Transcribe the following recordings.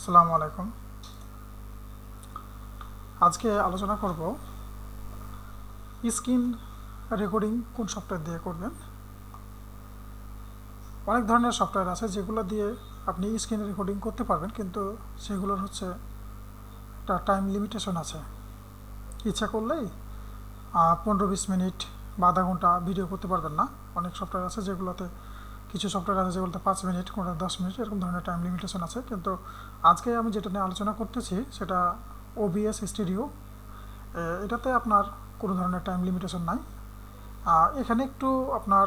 আসসালামু আলাইকুম। আজকে আলোচনা করব স্ক্রিন রেকর্ডিং কোন সফটওয়্যার দিয়ে করবেন। অনেক ধরনের সফটওয়্যার আছে যেগুলো দিয়ে আপনি স্ক্রিন রেকর্ডিং করতে পারবেন, কিন্তু সেগুলোর হচ্ছে একটা টাইম লিমিটেশন আছে। ইচ্ছা করলেই 15-20 মিনিট বা আধা ঘন্টা ভিডিও করতে পারবেন না। অনেক সফটওয়্যার আছে যেগুলোতে, কিছু সফটওয়্যার আছে যেগুলোতে 5 মিনিট, কোনটা 10 মিনিট, এরকম ধরনের টাইম লিমিটেশন আছে। কিন্তু আজকে আমি যেটা নিয়ে আলোচনা করতেছি সেটা OBS স্টুডিও। এটাতে আপনার কোনো ধরনের টাইম লিমিটেশন নাই। এখানে একটু আপনার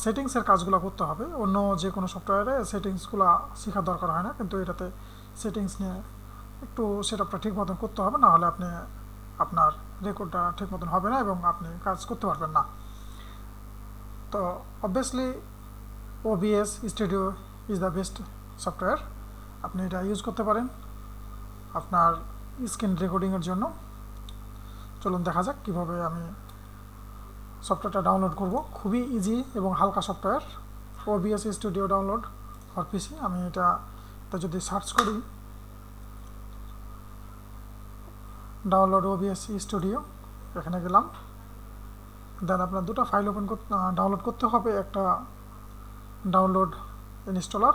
সেটিংসের কাজগুলো করতে হবে। অন্য যে কোনো সফটওয়্যারে সেটিংসগুলো শেখার দরকার হয় না, কিন্তু এটাতে সেটিংস নিয়ে একটু সেটআপটা ঠিক মতন করতে হবে, না হলে আপনি আপনার রেকর্ডটা ঠিক মতন হবে না এবং আপনি কাজ করতে পারবেন না। তো obviously OBS studio is the best software. আপনি এটা ইউজ করতে পারেন আপনার স্ক্রিন রেকর্ডিংয়ের জন্য। চলুন দেখা যাক কীভাবে আমি সফটওয়্যারটা ডাউনলোড করব। খুবই ইজি এবং হালকা software, OBS studio download for পিসি। আমি এটা যদি সার্চ করি, ডাউনলোড OBS স্টুডিও, এখানে গেলাম। দেন আপনার দুটো ফাইল ডাউনলোড করতে হবে, একটা ডাউনলোড ইনস্টলার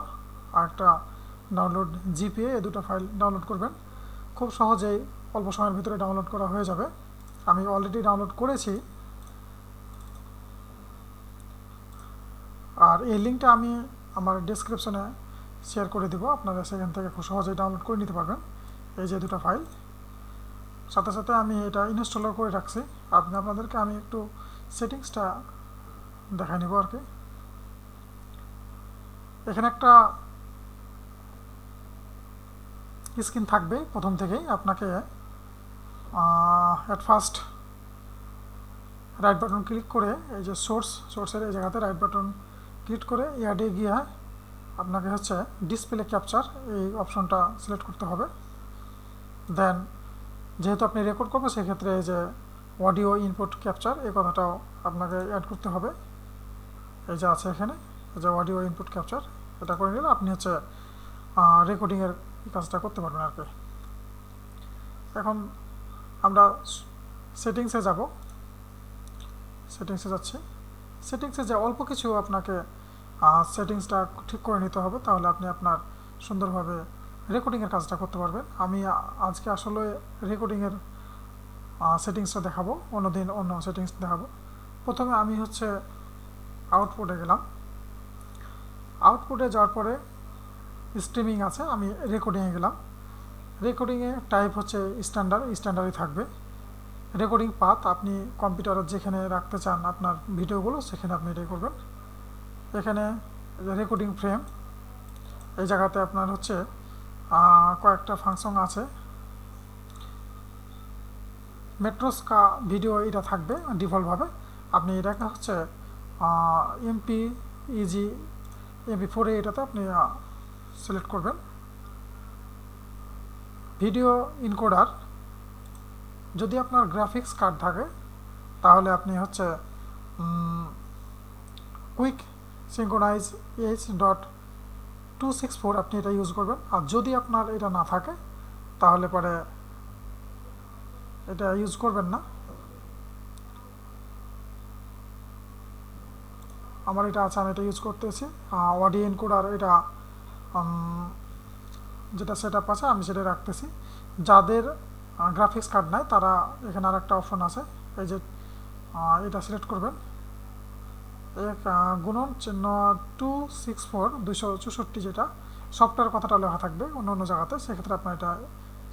আর একটা ডাউনলোড জিপিএ। এই দুটো ফাইল ডাউনলোড করবেন। খুব সহজেই অল্প সময়ের ভিতরে ডাউনলোড করা হয়ে যাবে। আমি অলরেডি ডাউনলোড করেছি, আর এই লিঙ্কটা আমি আমার ডেসক্রিপশনে শেয়ার করে দিব। আপনারা সেখান থেকে খুব সহজেই ডাউনলোড করে নিতে পারবেন এই যে দুটো ফাইল। সাথে সাথে আমি এটা ইনস্টলও করে রাখছি। আপনাদেরকে আমি একটু সেটিংসটা দেখাই নেব আর কি। এখানে একটা স্ক্রিন থাকবে প্রথম থেকেই। আপনাকে at first right button click করে, এই যে সোর্সের এই জায়গাতে রাইট বাটন ক্লিক করে অ্যাডে গিয়ে আপনাকে হচ্ছে ডিসপ্লে ক্যাপচার এই অপশনটা সিলেক্ট করতে হবে। দেন যেহেতু আপনি রেকর্ড করবেন, সেক্ষেত্রে এই যে অডিও ইনপুট ক্যাপচার এই কথাটাও আপনাকে অ্যাড করতে হবে। এই যে আছে এখানে, এই যে অডিও ইনপুট ক্যাপচার, এটা করে নিলে আপনি হচ্ছে রেকর্ডিংয়ের কাজটা করতে পারবেন আর কি। এখন আমরা সেটিংসে যাব। সেটিংসে যাচ্ছি। সেটিংসে যে অল্প কিছু আপনাকে সেটিংসটা ঠিক করে নিতে হবে, তাহলে আপনি আপনার সুন্দরভাবে রেকর্ডিংয়ের কাজটা করতে পারবেন। আমি আজকে আসলে রেকর্ডিংয়ের সেটিংসটা দেখাবো, অন্যদিন অন্য সেটিংস দেখাবো। প্রথমে আমি হচ্ছে আউটপুটে গেলাম। আউটপুটে যাওয়ার পরে স্ট্রিমিং আছে, আমি রেকর্ডিংয়ে গেলাম। রেকর্ডিংয়ে টাইপ হচ্ছে স্ট্যান্ডার্ডই থাকবে। রেকর্ডিং পাথ আপনি কম্পিউটারে যেখানে রাখতে চান আপনার ভিডিওগুলো, সেখানে আপনি এটাই করবেন। এখানে রেকর্ডিং ফ্রেম, এই জায়গাতে আপনার হচ্ছে কয়েকটা ফাংশন আছে। মেট্রোস্কা ভিডিও এটা থাকবে ডিফল্টভাবে। আপনি এটাকে হচ্ছে MPEG MP4 এটাতে আপনি সিলেক্ট করবেন। ভিডিও ইনকোডার, যদি আপনার গ্রাফিক্স কার্ড থাকে তাহলে আপনি হচ্ছে কুইক সিঙ্ক্রোনাইজ H.264 আপনি এটা ইউজ করবেন। আর যদি আপনার এটা না থাকে তাহলে পরে এটা ইউজ করবেন না। আমার এটা আছে, আমি এটা ইউজ করতেছি। অডিও এনকোডার এটা যেটা সেটআপ আছে আমি সেটা রাখতেছি। যাদের গ্রাফিক্স কার্ড নাই তারা এখানে আর একটা অপশন আছে, এই যে এটা সিলেক্ট করবেন। *264 264 যেটা সফটওয়্যার কথাটা লেখা থাকবে অন্য অন্য জায়গাতে, সেক্ষেত্রে আপনার এটা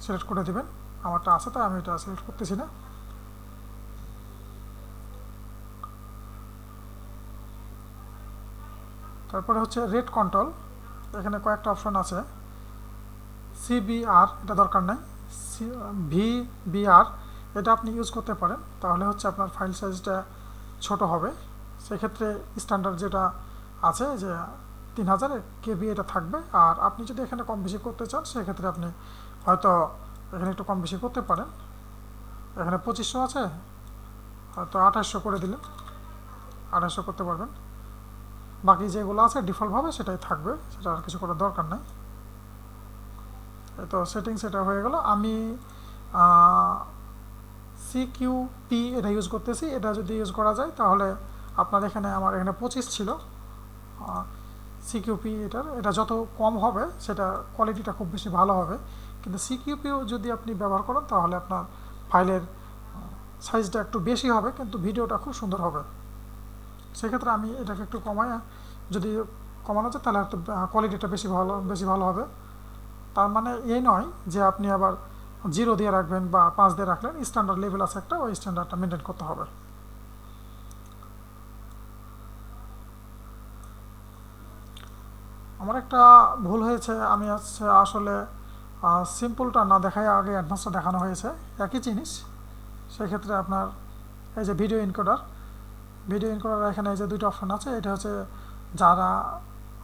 সিলেক্ট করে দেবেন। আমারটা আছে তাই আমি এটা সিলেক্ট করতেছি না। তারপরে হচ্ছে রেট কন্ট্রোল, এখানে কয়েকটা অপশন আছে। CBR এটা দরকার নাই, VBR এটা আপনি ইউজ করতে পারেন, তাহলে হচ্ছে আপনার ফাইল সাইজটা ছোট হবে। সেক্ষেত্রে স্ট্যান্ডার্ড যেটা আছে যে 3000 KB এটা থাকবে। আর আপনি যদি এখানে কম বেশি করতে চান, সেক্ষেত্রে আপনি হয়তো এখানে একটু কম বেশি করতে পারেন। এখানে 2500 আছে, হয়তো 2800 করে দিলেন, 2800 করতে পারবেন। বাকি যেগুলো আছে ডিফল্টভাবে সেটাই থাকবে, সেটা আর কিছু করার দরকার নাই। তো সেটিংস এটা হয়ে গেল। আমি সিকিউপি এটা ইউজ করতেছি। এটা যদি ইউজ করা যায় তাহলে আপনার এখানে আমার এখানে 25 ছিল সিকিউপি। এটা যত কম হবে সেটা কোয়ালিটিটা খুব বেশি ভালো হবে, কিন্তু সিকিউপিও যদি আপনি ব্যবহার করেন তাহলে আপনার ফাইলের সাইজটা একটু বেশি হবে কিন্তু ভিডিওটা খুব সুন্দর হবে। সেক্ষেত্রে আমি এটাকে একটু কমায়, যদি কমানো যায় তাহলে একটু কোয়ালিটিটা বেশি ভালো হবে। তার মানে এই নয় যে আপনি আবার 0 দিয়ে রাখবেন বা 5 দিয়ে রাখলেন, স্ট্যান্ডার্ড লেভেল আছে একটা, ওই স্ট্যান্ডার্ডটা মেনটেন করতে হবে। আমার একটা ভুল হয়েছে, আমি আসলে সিম্পলটা না দেখায় আগে অ্যাডভান্সটা দেখানো হয়েছে, একই জিনিস। সেক্ষেত্রে আপনার এই যে ভিডিও এনকোডার এখানে এই যে দুইটা অপশন আছে, এটা হচ্ছে যারা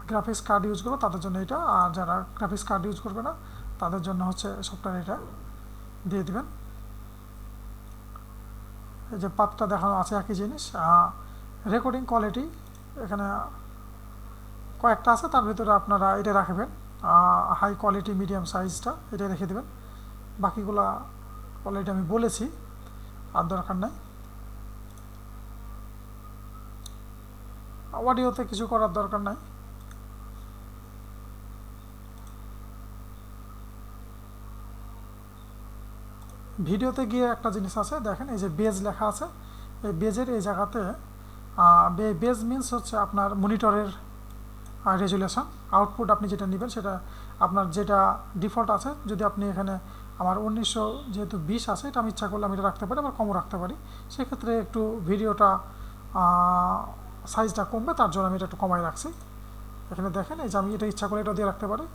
গ্রাফিক্স কার্ড ইউজ করবে তাদের জন্য এটা, আর যারা গ্রাফিক্স কার্ড ইউজ করবে না তাদের জন্য হচ্ছে সফটওয়্যার এটা দিয়ে দিবেন। এই যে পাতটা দেখানো আছে একই জিনিস। রেকর্ডিং কোয়ালিটি এখানে কয়েকটা আছে, তার ভিতরে আপনারা এটা রাখবেন হাই কোয়ালিটি মিডিয়াম সাইজটা এটা রেখে দেবেন। বাকিগুলা অলরেডি আমি বলেছি, আর দরকার নাই। অডিওতে কিছু করার দরকার নাই। ভিডিওতে গিয়ে একটা জিনিস আছে, দেখেন এই যে বেজ লেখা আছে, এই বেজের এই জায়গাতে বেজ মিনস হচ্ছে আপনার মনিটরের রেজুলেশন। আউটপুট আপনি যেটা নেবেন সেটা আপনার যেটা ডিফল্ট আছে, যদি আপনি এখানে আমার 1900 যেহেতু 20 আছে, এটা আমি ইচ্ছা করলে আমি এটা রাখতে পারি, আবার কমও রাখতে পারি। সেক্ষেত্রে একটু ভিডিওটা সাইজটা কমবে, তার জন্য আমি এটা একটু কমাই রাখছি। এখানে দেখেন এই যে আমি এটা ইচ্ছা করলে এটা দিয়ে রাখতে পারি,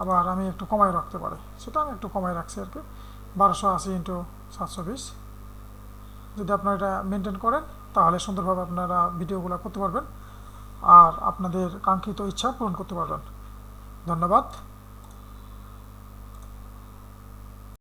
আবার আমি একটু কমাই রাখতে পারি, সেটা আমি একটু কমাই রাখছি আর কি, 1280x720। যদি আপনারা এটা মেনটেন করেন তাহলে সুন্দরভাবে আপনারা ভিডিওগুলো করতে পারবেন আর আপনাদের কাঙ্ক্ষিত ইচ্ছা পূরণ করতে পারবেন। ধন্যবাদ।